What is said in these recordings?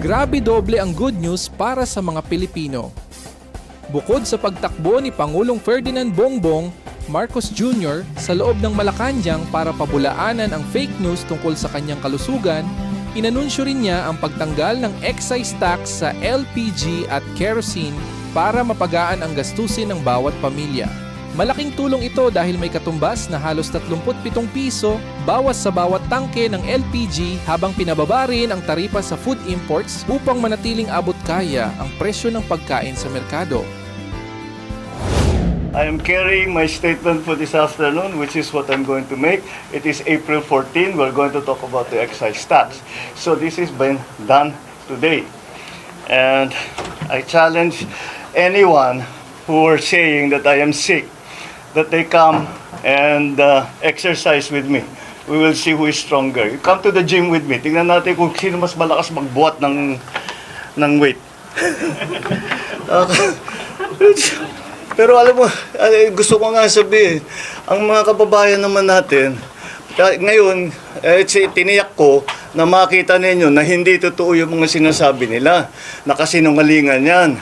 Grabe doble ang good news para sa mga Pilipino. Bukod sa pagtakbo ni Pangulong Ferdinand Bongbong Marcos Jr. sa loob ng Malacanang para pabulaanan ang fake news tungkol sa kanyang kalusugan, inanunsyo rin niya ang pagtanggal ng excise tax sa LPG at kerosene para mapagaan ang gastusin ng bawat pamilya. Malaking tulong ito dahil may katumbas na halos 37 piso bawas sa bawat tangke ng LPG habang pinababa rin ang taripa sa food imports upang manatiling abot kaya ang presyo ng pagkain sa merkado. I am carrying my statement for this afternoon, which is what I'm going to make. It is April 14. We're going to talk about the excise tax. So this has been done today. And I challenge anyone who are saying that I am sick, that they come and exercise with me. We will see who is stronger. You come to the gym with me. Tingnan natin kung sino mas malakas magbuhat ng weight. Pero alam mo, gusto ko nga sabihin, ang mga kababayan naman natin, ngayon, tiniyak ko na makita ninyo na hindi totoo yung mga sinasabi nila, na kasinungalingan yan.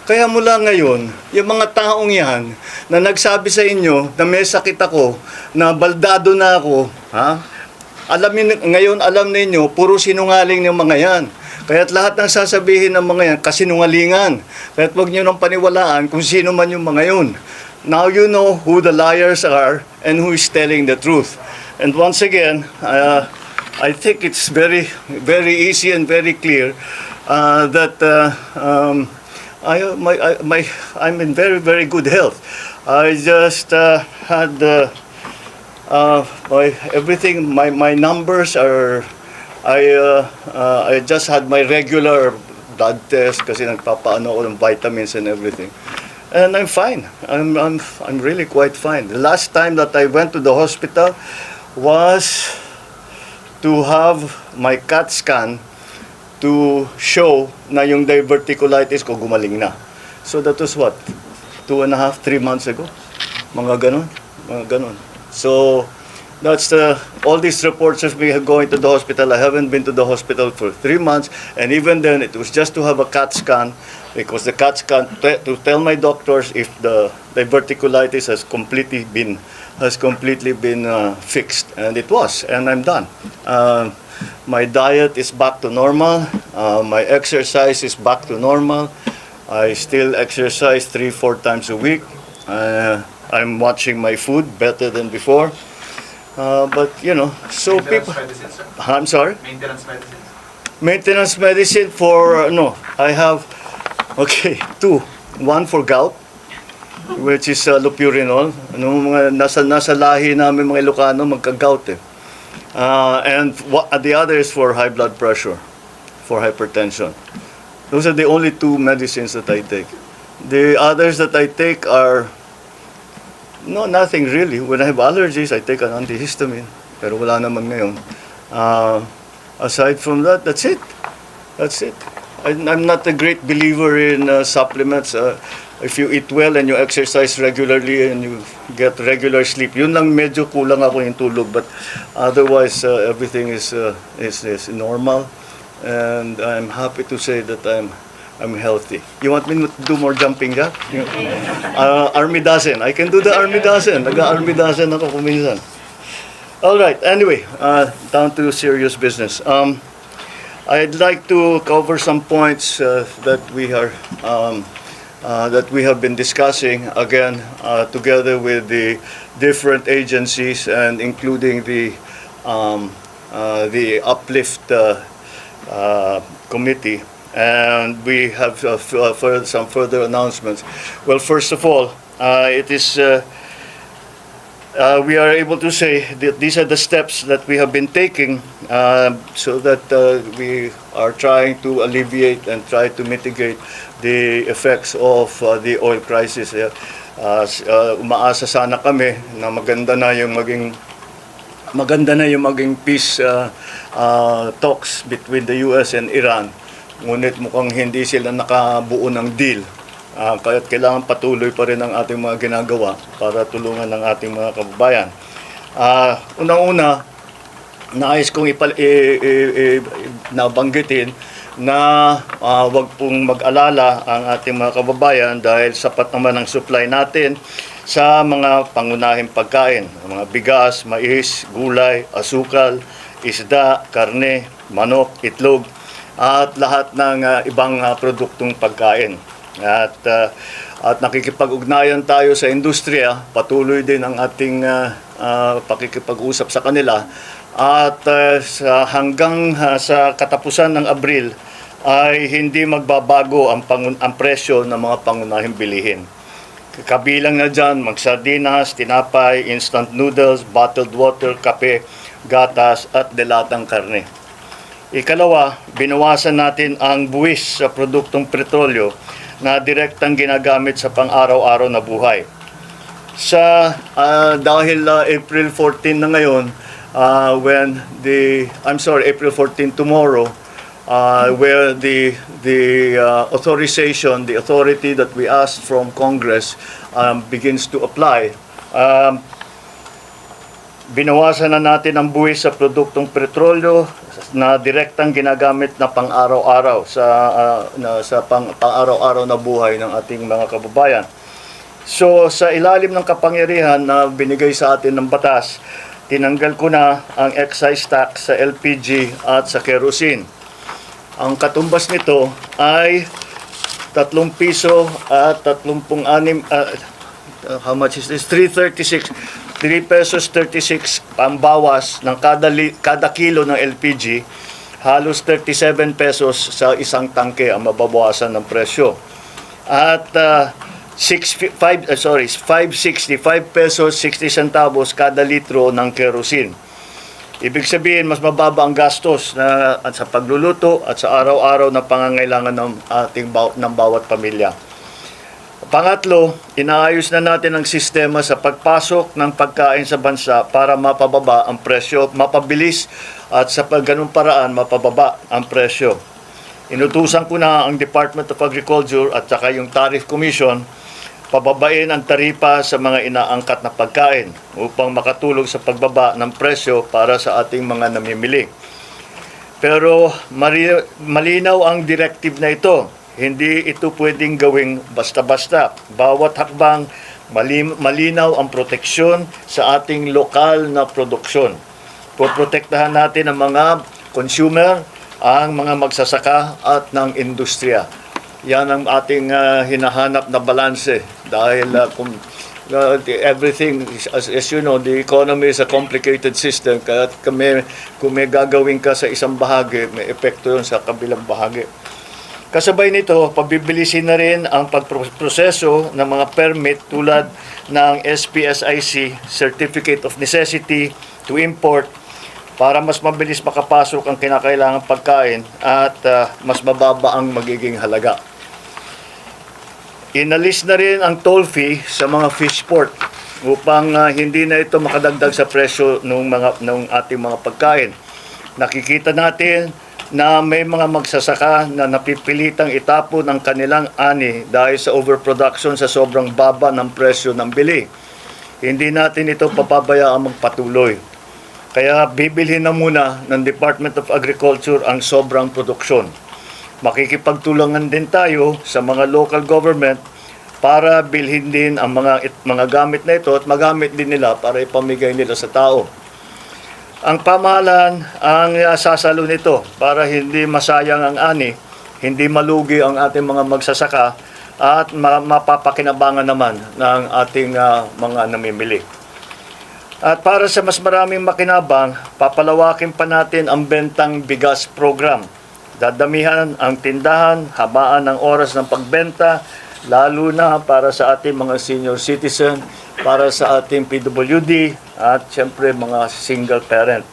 Kaya mula ngayon, yung mga taong yan na nagsabi sa inyo na may sakit ako, na baldado na ako, ngayon alam ninyo, puro sinungaling ng mga yan. Kaya't lahat ng sasabihin ng mga yan, kasinungalingan. Kaya't huwag nyo nang paniwalaan kung sino man yung mga yun. Now you know who the liars are and who is telling the truth. And once again, I think it's very, very easy and very clear that I'm in very, very good health. I just had everything. My numbers are. I just had my regular blood test kasi nagpapaano ako ng vitamins and everything. And I'm fine. I'm really quite fine. The last time that I went to the hospital was to have my CAT scan to show na yung diverticulitis ko gumaling na. So that was what? 2.5, 3 months ago? Mga ganon. So that's all these reports of me going to the hospital. I haven't been to the hospital for 3 months, and even then it was just to have a CAT scan, because the CAT scan to tell my doctors if the diverticulitis has completely been fixed, and it was, and I'm done. My diet is back to normal. My exercise is back to normal. I still exercise 3-4 times a week. I'm watching my food better than before. But you know, so people. Medicine, sir? I'm sorry. Maintenance medicine. Maintenance medicine for no. I have two. One for gout, which is lopurinol. Ano mga nasa lahi namin mga Ilocano magka-gout eh. And the other is for high blood pressure, for hypertension. Those are the only two medicines that I take. The others that I take are nothing really. When I have allergies, I take an antihistamine. Pero wala naman ngayon. Aside from that, that's it. I'm not a great believer in supplements. If you eat well and you exercise regularly and you get regular sleep, yun lang medyo kulang ako yung tulog. But otherwise, everything is normal. And I'm happy to say that I'm healthy. You want me to do more jumping jack? Army dozen. I can do the army dozen. Nag-army dozen ako kuminsan. All right. Anyway, down to serious business. I'd like to cover some points that we have been discussing again together with the different agencies and including the Uplift committee. And we have some further announcements. Well, first of all, we are able to say that these are the steps that we have been taking so that we are trying to alleviate and try to mitigate the effects of the oil crisis. Umaasa sana kami na maganda na yung maging peace talks between the US and Iran. Ngunit mukhang hindi sila nakabuo ng deal. Kaya't kailangan patuloy pa rin ang ating mga ginagawa para tulungan ng ating mga kababayan. Unang-una, nais kong nabanggitin na wag pong mag-alala ang ating mga kababayan dahil sapat naman ang supply natin sa mga pangunahing pagkain, mga bigas, mais, gulay, asukal, isda, karne, manok, itlog, at lahat ng ibang produktong pagkain. At nakikipag-ugnayan tayo sa industriya, patuloy din ang ating pakikipag-usap sa kanila. At hanggang sa katapusan ng Abril ay hindi magbabago ang presyo ng mga pangunahing bilihin. Kabilang na dyan, magsardinas, tinapay, instant noodles, bottled water, kape, gatas at delatang karne. Ikalawa, binawasan natin ang buwis sa produktong petrolyo na direktang ginagamit sa pang-araw-araw na buhay. Dahil April 14 na ngayon, April 14 tomorrow, where the authorization, the authority that we asked from Congress begins to apply. Binawasan na natin ang buwis sa produktong petrolyo na direktang ginagamit na pang-araw-araw sa pang-araw-araw na buhay ng ating mga kababayan. So sa ilalim ng kapangyarihan na binigay sa atin ng batas, tinanggal ko na ang excise tax sa LPG at sa kerosene. Ang katumbas nito ay 3 piso at 36, how much is this? 336. 3 pesos 36 ang bawas ng kada kilo ng LPG, halos 37 pesos sa isang tangke ang mababawasan ng presyo. At 565 pesos 60 centavos kada litro ng kerosene. Ibig sabihin, mas mababa ang gastos sa pagluluto at sa araw-araw na pangangailangan ng bawat pamilya. Pangatlo, inaayos na natin ang sistema sa pagpasok ng pagkain sa bansa para mapababa ang presyo, mapabilis at sa ganung paraan mapababa ang presyo. Inutusan ko na ang Department of Agriculture at saka yung Tariff Commission pababain ang taripa sa mga inaangkat na pagkain upang makatulong sa pagbaba ng presyo para sa ating mga namimili. Pero malinaw ang directive na ito. Hindi ito pwedeng gawing basta-basta. Bawat hakbang, malinaw ang proteksyon sa ating lokal na produksyon. Poprotektahan natin ang mga consumer, ang mga magsasaka at ng industriya. Yan ang ating hinahanap na balanse dahil everything, as you know, the economy is a complicated system. Kaya kung may gagawin ka sa isang bahagi, may epekto yun sa kabilang bahagi. Kasabay nito, pabibilisin na rin ang pagproseso ng mga permit tulad ng SPSIC, Certificate of Necessity to Import, para mas mabilis makapasok ang kinakailangang pagkain at mas mababa ang magiging halaga. Inalis na rin ang toll fee sa mga fish port upang hindi na ito makadagdag sa presyo ng ating mga pagkain. Nakikita natin na may mga magsasaka na napipilitang itapon ang kanilang ani dahil sa overproduction sa sobrang baba ng presyo ng bili. Hindi natin ito papabayaan magpatuloy. Kaya bibilhin na muna ng Department of Agriculture ang sobrang produksyon. Makikipagtulungan din tayo sa mga local government para bilhin din ang mga gamit na ito at magamit din nila para ipamigay nila sa tao. Ang pamahalaan ang sasalo nito para hindi masayang ang ani, hindi malugi ang ating mga magsasaka at mapapakinabangan naman ng ating mga namimili. At para sa mas maraming makinabang, papalawakin pa natin ang bentang bigas program. Dadamihan ang tindahan, habaan ng oras ng pagbenta, lalo na para sa ating mga senior citizen, para sa ating PWD at siyempre mga single parent.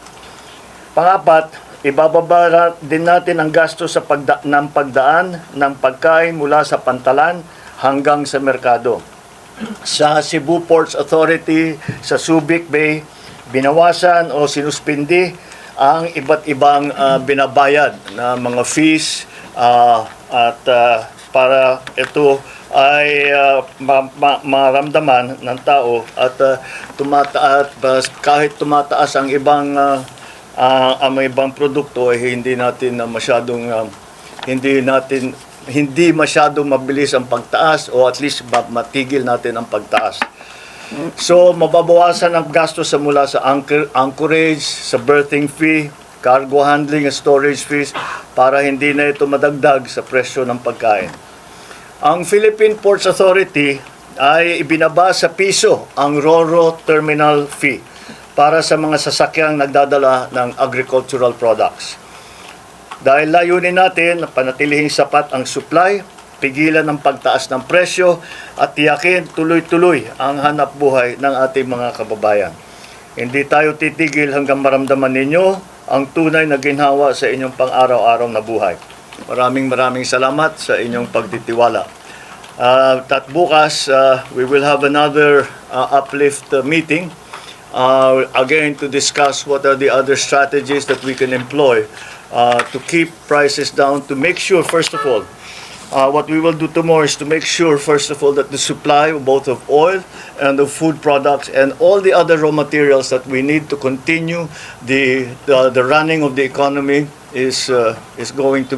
Pangapat, ibababa din natin ang gasto sa pagdaan ng pagkain mula sa pantalan hanggang sa merkado. Sa Cebu Ports Authority, sa Subic Bay, binawasan o sinuspindi ang iba't ibang binabayad na mga fees at para ito ay maramdaman ng tao at kahit tumataas ang ibang ang mga ibang produkto ay hindi natin hindi masyadong mabilis ang pagtaas o at least matigil natin ang pagtaas. So, mababawasan ang gasto mula sa anchorage, sa berthing fee, cargo handling at storage fees para hindi na ito madagdag sa presyo ng pagkain. Ang Philippine Ports Authority ay ibinaba sa piso ang RoRo terminal fee para sa mga sasakyang nagdadala ng agricultural products. Dahil layunin natin na panatilihing sapat ang supply, pigilan ang pagtaas ng presyo at tiyakin tuloy-tuloy ang hanap buhay ng ating mga kababayan. Hindi tayo titigil hanggang maramdaman ninyo ang tunay na ginhawa sa inyong pang-araw-araw na buhay. Maraming salamat sa inyong pagtitiwala. At bukas, we will have another uplift meeting again to discuss what are the other strategies that we can employ to keep prices down, to make sure, first of all, what we will do tomorrow is to make sure, first of all, that the supply both of oil and of food products and all the other raw materials that we need to continue the running of the economy is going to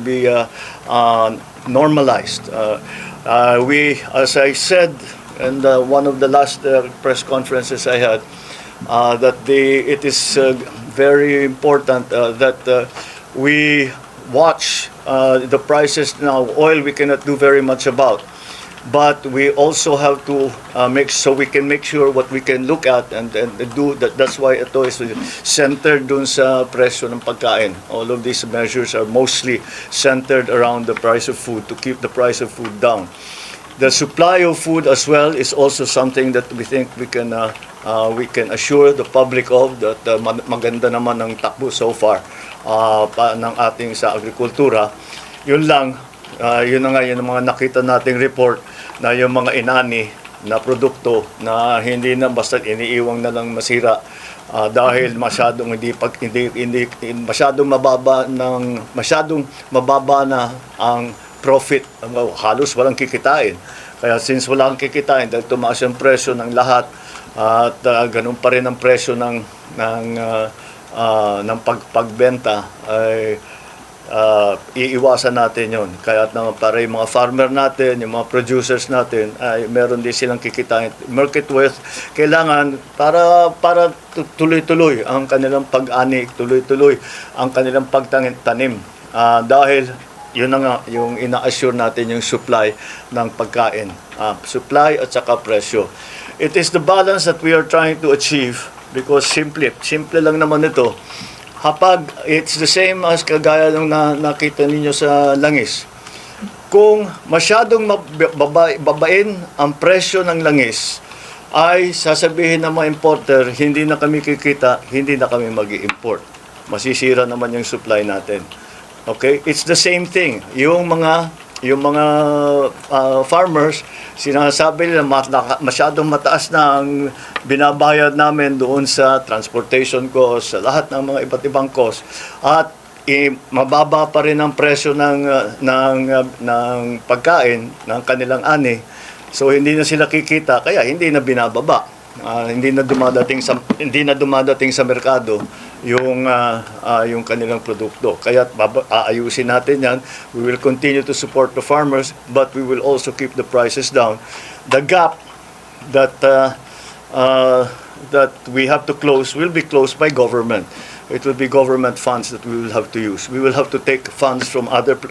be normalized. We, as I said, in one of the last press conferences I had, that it is very important that we watch the prices now. Oil we cannot do very much about, but we also have to we can make sure what we can look at and do that. That's why ito is centered dun sa presyo ng pagkain. All of these measures are mostly centered around the price of food, to keep the price of food down. The supply of food as well is also something that we think we can assure the public of, that maganda naman ang takbo so far ng ating sa agrikultura. Yun lang, yun na nga yung mga nakita nating report na yung mga inani na produkto na hindi na basta iniiwang na lang masira dahil masyadong masyadong mababa na ang profit, halos walang kikitain. Kaya since walang kikitain, dahil tumaas yung presyo ng lahat at ganun pa rin ang presyo ng pagbenta, ay iiwasan natin yon. Kaya naman para yung mga farmer natin, yung mga producers natin, ay meron din silang kikitain. Market worth, kailangan para tuloy-tuloy ang kanilang pag-ani, tuloy-tuloy ang kanilang pagtanim. Dahil yun na nga, yung ina-assure natin yung supply ng pagkain. Supply at saka presyo. It is the balance that we are trying to achieve because simple lang naman ito. Hapag, it's the same as kagaya nung nakita ninyo sa langis. Kung masyadong babain ang presyo ng langis, ay sasabihin ng mga importer, hindi na kami kikita, hindi na kami mag-i-import. Masisira naman yung supply natin. Okay? It's the same thing. Yung mga farmers, sinasabi nila masyadong mataas na ang binabayad namin doon sa transportation cost, sa lahat ng mga iba't ibang cost. At mababa pa rin ang presyo ng pagkain, ng kanilang ani. So hindi na sila kikita, kaya hindi na binababa. Hindi na dumadating sa merkado yung kanilang produkto. Kaya aayusin natin yan. We will continue to support the farmers, but we will also keep the prices down. The gap that we have to close will be closed by government. It will be government funds that we will have to use. We will have to take funds from other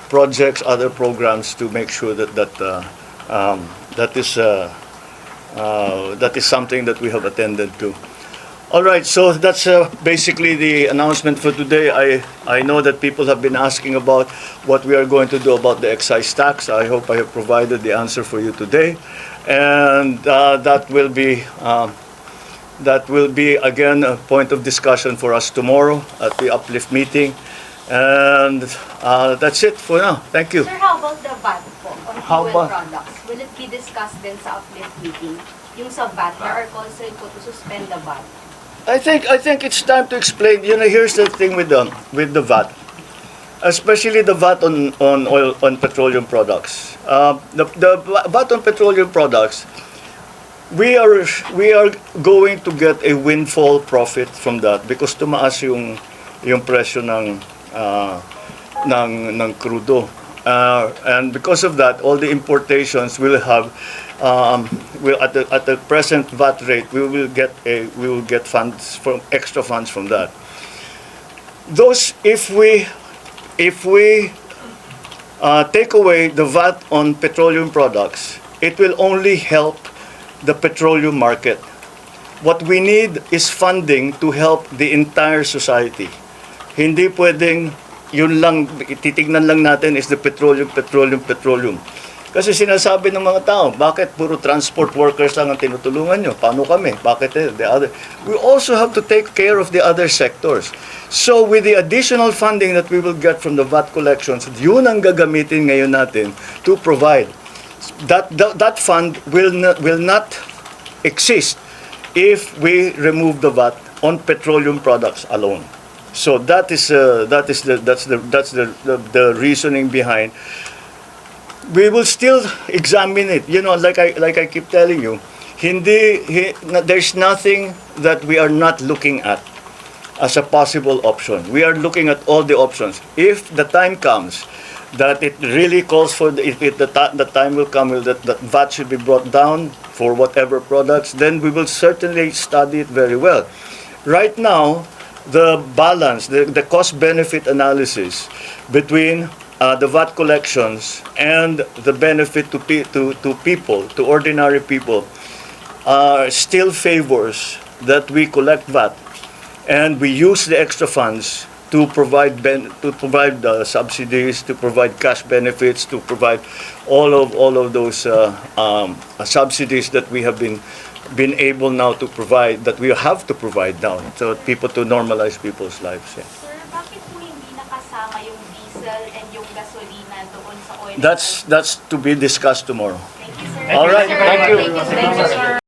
projects, other programs to make sure that is something that we have attended to. All right, so that's basically the announcement for today. I know that people have been asking about what we are going to do about the excise tax. I hope I have provided the answer for you today, and that will be again a point of discussion for us tomorrow at the uplift meeting. And that's it for now. Thank you. Sir, how about the VAT po on How fuel about- products? Will it be discussed din sa uplift meeting? Yung sa VAT, there are calls rin po to suspend the VAT. I think it's time to explain. Here's the thing with the VAT, especially the VAT on petroleum products. The VAT on petroleum products, we are going to get a windfall profit from that because tumaas yung presyo ng crudo. And because of that, all the importations will have will at the present VAT rate, we will get funds from extra funds from that. Those if we take away the VAT on petroleum products, it will only help the petroleum market. What we need is funding to help the entire society. Hindi pwedeng yun lang, titignan lang natin is the petroleum. Kasi sinasabi ng mga tao, bakit puro transport workers lang ang tinutulungan nyo? Paano kami? Bakit the other? We also have to take care of the other sectors. So with the additional funding that we will get from the VAT collections, yun ang gagamitin ngayon natin to provide. That fund will not exist if we remove the VAT on petroleum products alone. So that's the reasoning behind. We will still examine it. You know, like I keep telling you, there's nothing that we are not looking at as a possible option. We are looking at all the options. If the time comes that it really calls for, the time will come that VAT should be brought down for whatever products, then we will certainly study it very well. Right now, the balance, the cost-benefit analysis between the VAT collections and the benefit to people, to ordinary people, still favors that we collect VAT and we use the extra funds to provide subsidies, to provide cash benefits, to provide all of those subsidies that we have been able now to provide, that we have to provide now, so people to normalize people's lives. Yeah. Sir, bakit po hindi nakasama yung diesel and yung gasolina doon sa oil? That's to be discussed tomorrow. Thank you, sir. All right, thank you. Thank you, sir.